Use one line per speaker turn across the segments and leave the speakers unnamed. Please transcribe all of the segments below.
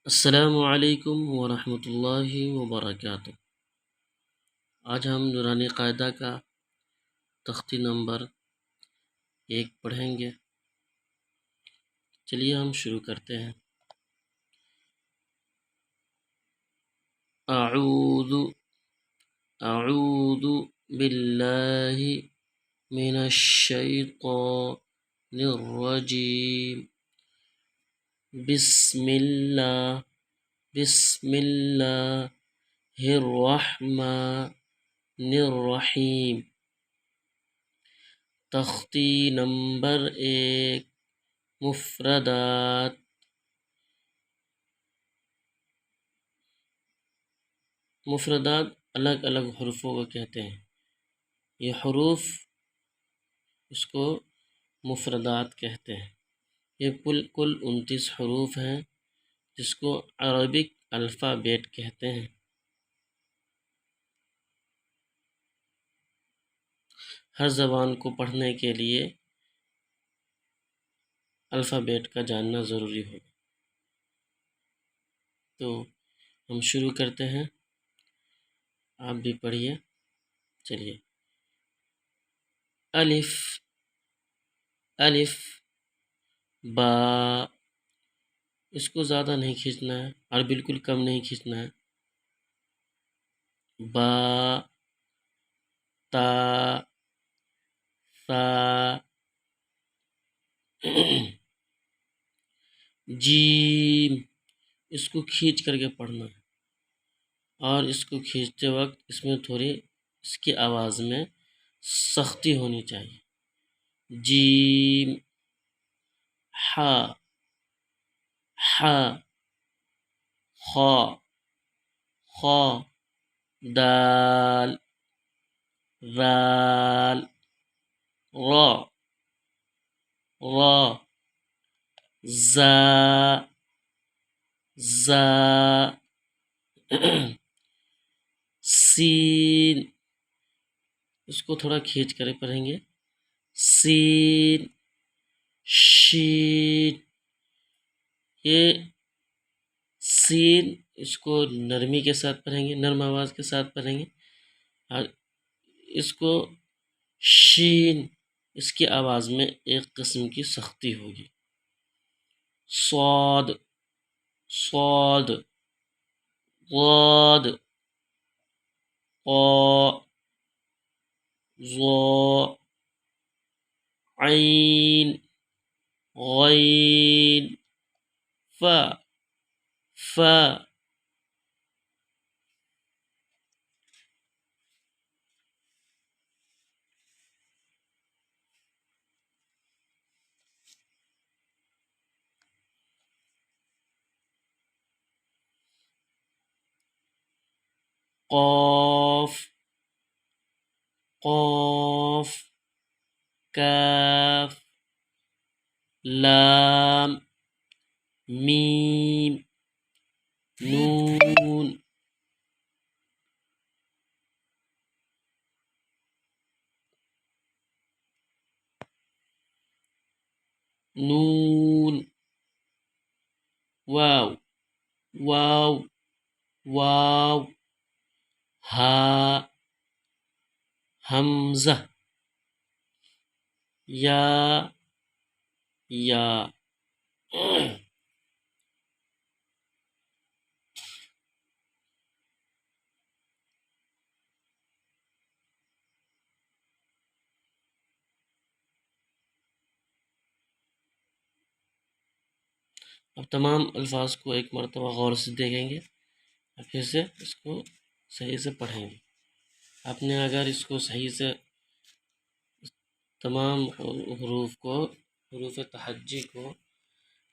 السلام علیکم ورحمۃ اللہ وبرکاتہ۔ آج ہم نورانی قاعدہ کا تختی نمبر 1 پڑھیں گے۔ چلیے ہم شروع کرتے ہیں۔ اعوذ باللہ من الشیطان الرجیم۔ بسم اللہ الرحمن الرحیم۔ تختی نمبر 1، مفردات۔ مفردات الگ الگ حروفوں کو کہتے ہیں۔ یہ حروف اس کو مفردات کہتے ہیں۔ یہ کل 29 حروف ہیں جس کو عربک الفابیٹ کہتے ہیں۔ ہر زبان کو پڑھنے کے لیے الفابیٹ کا جاننا ضروری ہوگا۔ تو ہم شروع کرتے ہیں، آپ بھی پڑھیے۔ چلیے، الف الف با، اس کو زیادہ نہیں کھینچنا ہے اور بالکل کم نہیں کھینچنا ہے۔ با، تا، ثا، جیم، اس کو کھینچ کر کے پڑھنا ہے، اور اس کو کھینچتے وقت اس میں تھوڑی اس کی آواز میں سختی ہونی چاہیے۔ جیم، ہا، ہا، خا، خا، دال، ذال، را، را، زا، زا، سین، اس کو تھوڑا کھینچ کر پڑھیں گے۔ سین، شین، یہ سین اس کو نرمی کے ساتھ پڑھیں گے، نرم آواز کے ساتھ پڑھیں گے، اور اس کو شین، اس کی آواز میں ایک قسم کی سختی ہوگی۔ صاد، صاد، ضاد، قا، ظا، عین، غین، فا، فا، قاف، قاف، کاف، لام، میم، نون، نون، واو، واو، واو، ہا، حمزہ، یا، یا۔ اب تمام الفاظ کو ایک مرتبہ غور سے دیکھیں گے اور پھر سے اس کو صحیح سے پڑھیں گے۔ آپ نے اگر اس کو صحیح سے تمام حروف تہجی کو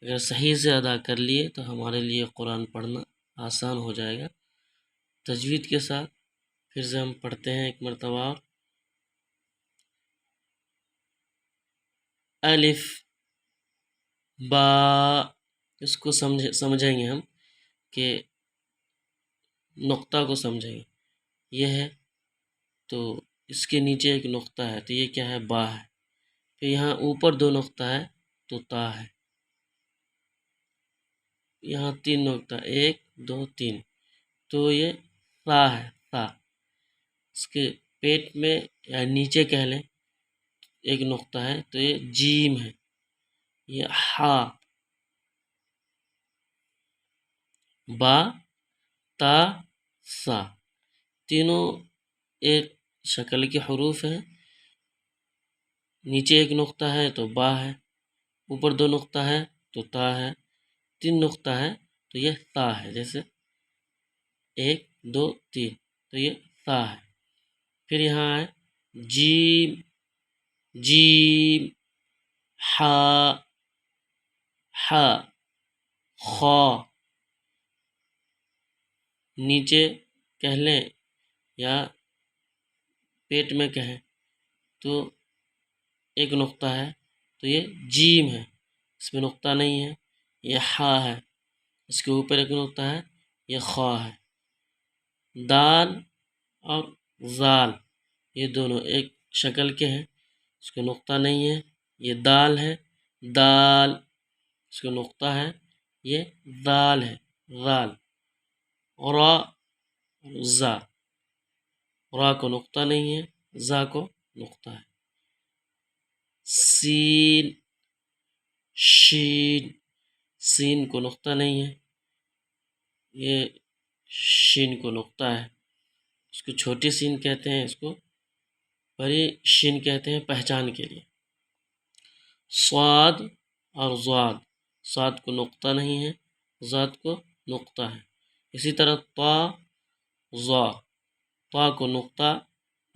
اگر صحیح سے ادا کر لیے تو ہمارے لیے قرآن پڑھنا آسان ہو جائے گا۔ تجوید کے ساتھ پھر سے ہم پڑھتے ہیں ایک مرتبہ۔ الف، با، اس کو سمجھیں گے ہم کہ نقطہ کو سمجھیں گے۔ یہ ہے تو اس کے نیچے ایک نقطہ ہے تو یہ کیا ہے؟ با ہے۔ پھر یہاں اوپر 2 نقطہ ہے تو تا ہے۔ یہاں 3 نقطہ، 1 2 3، تو یہ سا ہے، سا۔ اس کے پیٹ میں یا نیچے کہہ لیں ایک نقطہ ہے تو یہ جیم ہے، یہ ہا، با، تا، سا، تینوں ایک شکل کے حروف ہیں۔ نیچے ایک نقطہ ہے تو با ہے، اوپر 2 نقطہ ہے تو تا ہے، 3 نقطہ ہے تو یہ تا ہے، جیسے 1 2 3 تو یہ تا ہے۔ پھر یہاں ہے جیم، جیم، ہا، ہا، خا، نیچے کہہ لیں یا پیٹ میں کہیں تو ایک نقطہ ہے تو یہ جیم ہے، اس میں نقطہ نہیں ہے، یہ ہا ہے، اس کے اوپر ایک نقطہ ہے، یہ خا ہے۔ دال اور زال یہ دونوں ایک شکل کے ہیں، اس کا نقطہ نہیں ہے، یہ دال ہے، دال، اس کا نقطہ ہے، یہ دال ہے، دال۔ را، زا، را کو نقطہ نہیں ہے، زا کو نقطہ ہے۔ سین، شین، سین کو نقطہ نہیں ہے، یہ شین کو نقطہ ہے، اس کو چھوٹی سین کہتے ہیں، اس کو بڑی شین کہتے ہیں پہچان کے لیے۔ صاد اور ضاد، صاد کو نقطہ نہیں ہے، ضاد کو نقطہ ہے۔ اسی طرح طا، ظا، طا کو نقطہ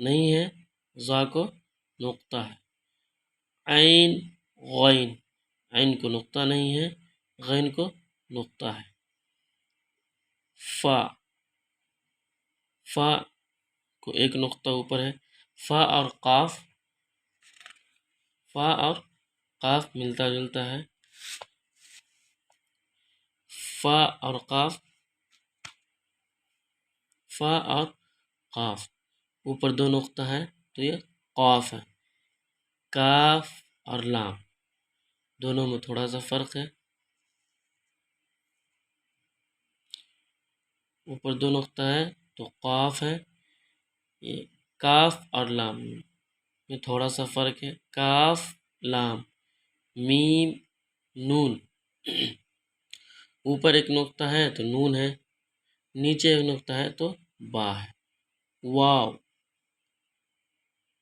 نہیں ہے، ظا کو نقطہ ہے۔ عین، غین، عین کو نقطہ نہیں ہے، غین کو نقطہ ہے۔ فا، فا کو ایک نقطہ اوپر ہے۔ فا اور قاف، فا اور قاف ملتا جلتا ہے، فا اور قاف، فا اور قاف، اوپر 2 نقطہ ہے تو یہ قاف ہے۔ کاف اور لام، دونوں میں تھوڑا سا فرق ہے، اوپر 2 نقطہ ہے تو قاف ہے، یہ کاف اور لام میں تھوڑا سا فرق ہے، کاف لام۔ میم، نون، اوپر ایک نقطہ ہے تو نون ہے، نیچے ایک نقطہ ہے تو با ہے۔ واو،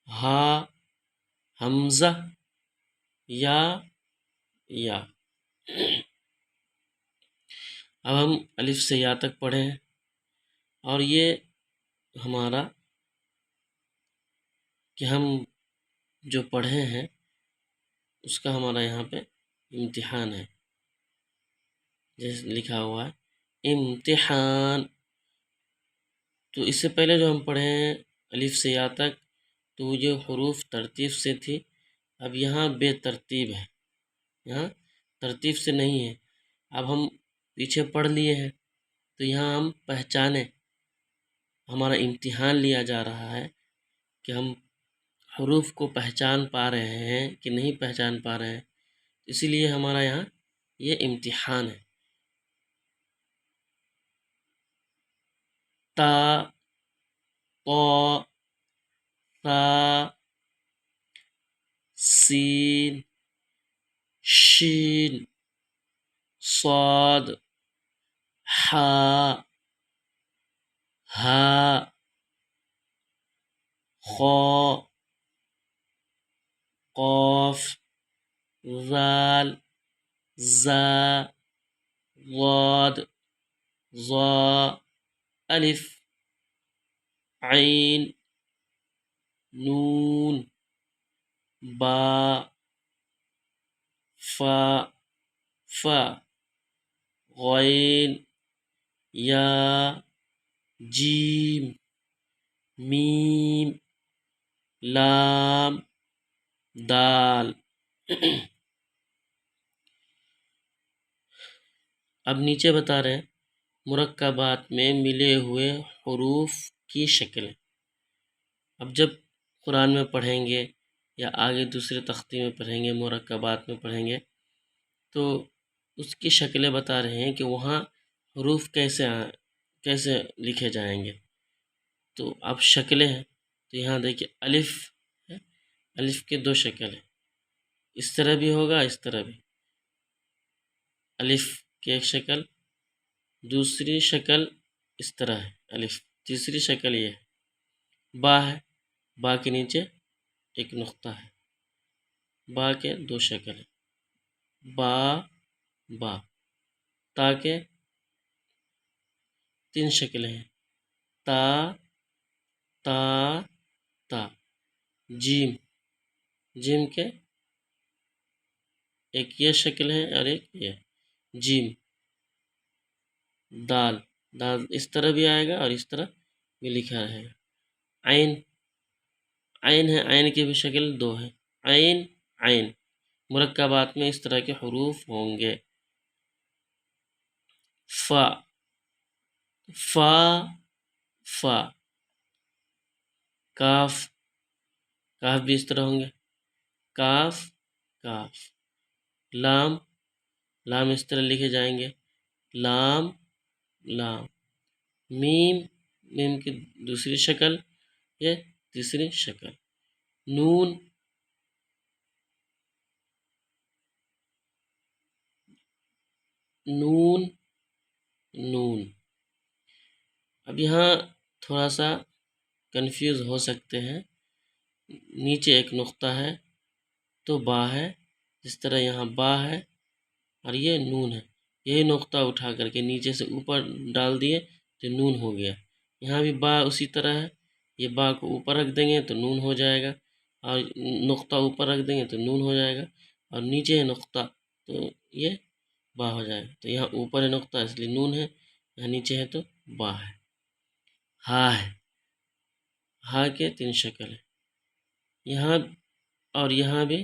ہا، حمزہ، یا، یا۔ اب ہم الف سے یا تک پڑھے ہیں، اور یہ ہمارا کہ ہم جو پڑھے ہیں اس کا ہمارا یہاں پہ امتحان ہے، جیسے لکھا ہوا ہے امتحان۔ تو اس سے پہلے جو ہم پڑھے ہیں الف سے یا تک تو وہ جو حروف ترتیب سے تھی، اب یہاں بے ترتیب ہے، یہاں ترتیب سے نہیں ہے۔ اب ہم پیچھے پڑھ لیے ہیں تو یہاں ہم پہچانیں، ہمارا امتحان لیا جا رہا ہے کہ ہم حروف کو پہچان پا رہے ہیں کہ نہیں پہچان پا رہے ہیں، اسی لیے ہمارا یہاں یہ امتحان ہے۔ تا، طا، ثا، سین، شین، صاد، حا، ہا، خا، قاف، ذال، زا، ضاد، ظا، الف، عین، نون، با، فا، فا، غین، یا، جیم، میم، لام، دال۔ اب نیچے بتا رہے ہیں مرکبات میں ملے ہوئے حروف کی شکلیں۔ اب جب قرآن میں پڑھیں گے یا آگے دوسرے تختی میں پڑھیں گے، مرکبات میں پڑھیں گے تو اس کی شکلیں بتا رہے ہیں کہ وہاں حروف کیسے لکھے جائیں گے۔ تو اب شکلیں ہیں، تو یہاں دیکھیے الف ہے، الف کے دو شکل ہیں، اس طرح بھی ہوگا، اس طرح بھی۔ الف کی ایک شکل، دوسری شکل اس طرح ہے الف، تیسری شکل یہ ہے۔ با ہے، با کے نیچے ایک نقطہ ہے، با کے دو شکل ہیں، با با۔ تا کے تین شکلیں ہیں، تا تا تا۔ جیم، جیم کے ایک یہ شکل ہے اور ایک یہ، جیم۔ دال، دال اس طرح بھی آئے گا اور اس طرح بھی لکھا رہے گا۔ عین، عین ہے، عین کی بھی شکل دو ہے، عین عین۔ مرکبات میں اس طرح کے حروف ہوں گے۔ فا، فا فا۔ کاف، کاف بھی اس طرح ہوں گے، کاف کاف۔ لام، لام اس طرح لکھے جائیں گے، لام لام۔ میم، میم کی دوسری شکل، یہ تیسری شکل۔ نون، نون نون۔ اب یہاں تھوڑا سا کنفیوز ہو سکتے ہیں، نیچے ایک نقطہ ہے تو با ہے، جس طرح یہاں با ہے اور یہ نون ہے، یہی نقطہ اٹھا کر کے نیچے سے اوپر ڈال دیے تو نون ہو گیا۔ یہاں بھی با اسی طرح ہے، یہ با کو اوپر رکھ دیں گے تو نون ہو جائے گا، اور نقطہ اوپر رکھ دیں گے تو نون ہو جائے گا، اور نیچے ہے نقطہ تو یہ با ہو جائے گا۔ تو یہاں اوپر ہے نقطہ اس لیے نون ہے، یہاں نیچے ہے تو با ہے۔ ہا ہے، ہا کے تین شکل ہے، یہاں اور یہاں بھی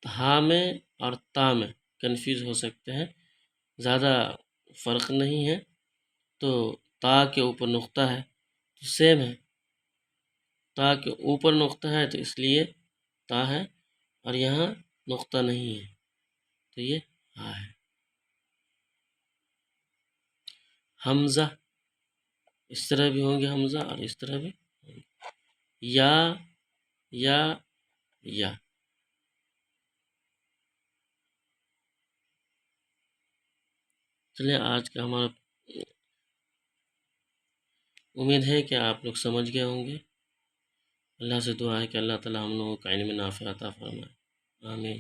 ہا میں اور تا میں کنفیوز ہو سکتے ہیں، زیادہ فرق نہیں ہے۔ تو تا کے اوپر نقطہ ہے تو سیم ہے، تا کے اوپر نقطہ ہے تو اس لیے تا ہے، اور یہاں نقطہ نہیں ہے تو یہ ہا ہے۔ حمزہ، اس طرح بھی ہوں گے حمزہ اور اس طرح بھی ہوں گے۔ یا یا یا۔ چلیں آج کا ہمارا امید ہے کہ آپ لوگ سمجھ گئے ہوں گے۔ اللہ سے دعا ہے کہ اللہ تعالیٰ ہم لوگوں کو علم نافع عطا فرمائے، آمین۔